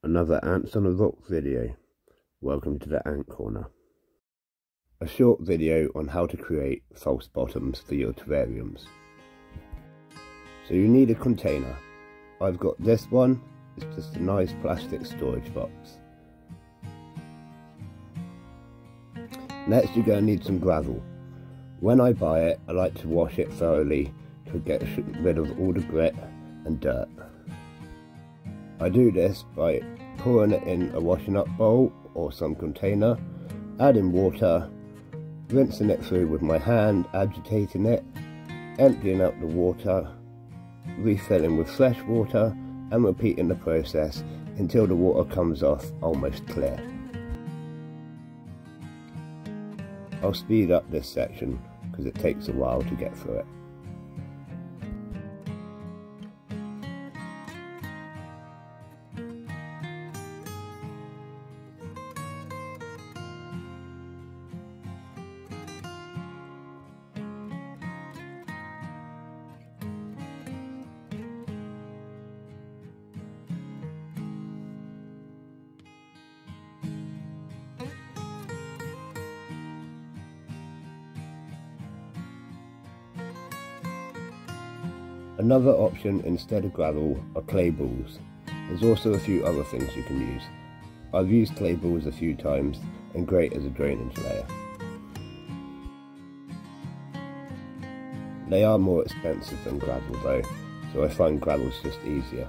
Another Ants on a Rock video. Welcome to the Ant Corner. A short video on how to create false bottoms for your terrariums. So you need a container. I've got this one. It's just a nice plastic storage box. Next you're going to need some gravel. When I buy it, I like to wash it thoroughly to get rid of all the grit and dirt. I do this by pouring it in a washing up bowl or some container, adding water, rinsing it through with my hand, agitating it, emptying out the water, refilling with fresh water and repeating the process until the water comes off almost clear. I'll speed up this section because it takes a while to get through it. Another option instead of gravel are clay balls. There's also a few other things you can use. I've used clay balls a few times and great as a drainage layer. They are more expensive than gravel though, so I find gravel's just easier.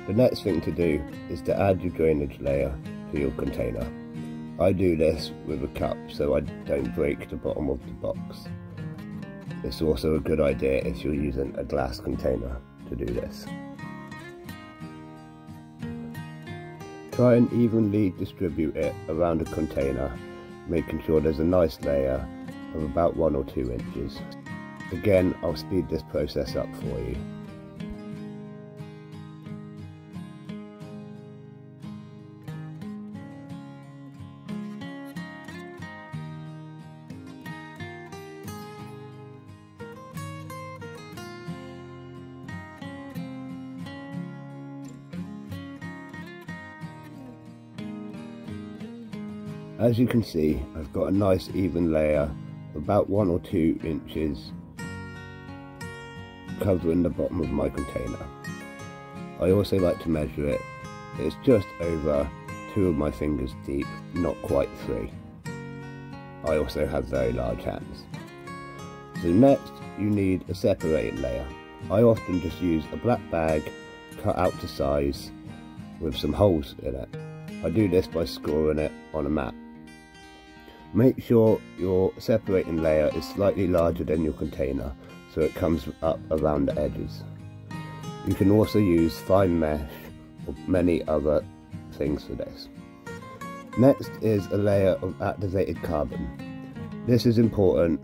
The next thing to do is to add your drainage layer to your container. I do this with a cup so I don't break the bottom of the box. It's also a good idea if you're using a glass container to do this. Try and evenly distribute it around the container, making sure there's a nice layer of about 1 or 2 inches. Again, I'll speed this process up for you. As you can see, I've got a nice even layer, about 1 or 2 inches, covering the bottom of my container. I also like to measure it. It's just over 2 of my fingers deep, not quite 3. I also have very large hands. So next, you need a separating layer. I often just use a black bag cut out to size with some holes in it. I do this by scoring it on a mat. Make sure your separating layer is slightly larger than your container so it comes up around the edges. You can also use fine mesh or many other things for this. Next is a layer of activated carbon. This is important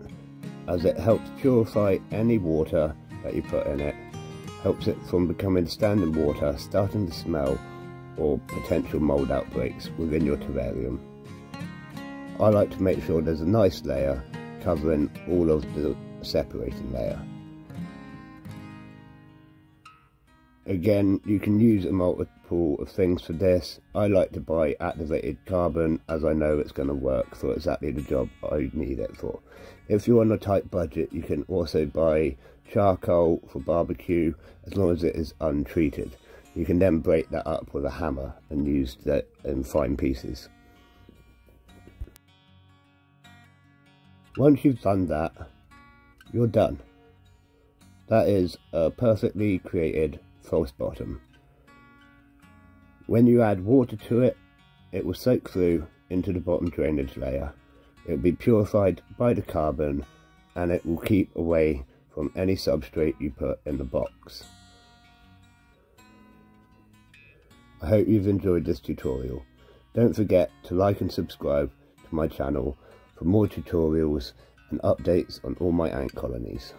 as it helps purify any water that you put in it, helps it from becoming standing water, starting to smell, or potential mold outbreaks within your terrarium. I like to make sure there's a nice layer covering all of the separating layer. Again, you can use a multiple of things for this. I like to buy activated carbon as I know it's going to work for exactly the job I need it for. If you're on a tight budget, you can also buy charcoal for barbecue as long as it is untreated. You can then break that up with a hammer and use that in fine pieces. Once you've done that, you're done. That is a perfectly created false bottom. When you add water to it, it will soak through into the bottom drainage layer. It will be purified by the carbon and it will keep away from any substrate you put in the box. I hope you've enjoyed this tutorial. Don't forget to like and subscribe to my channel for more tutorials and updates on all my ant colonies.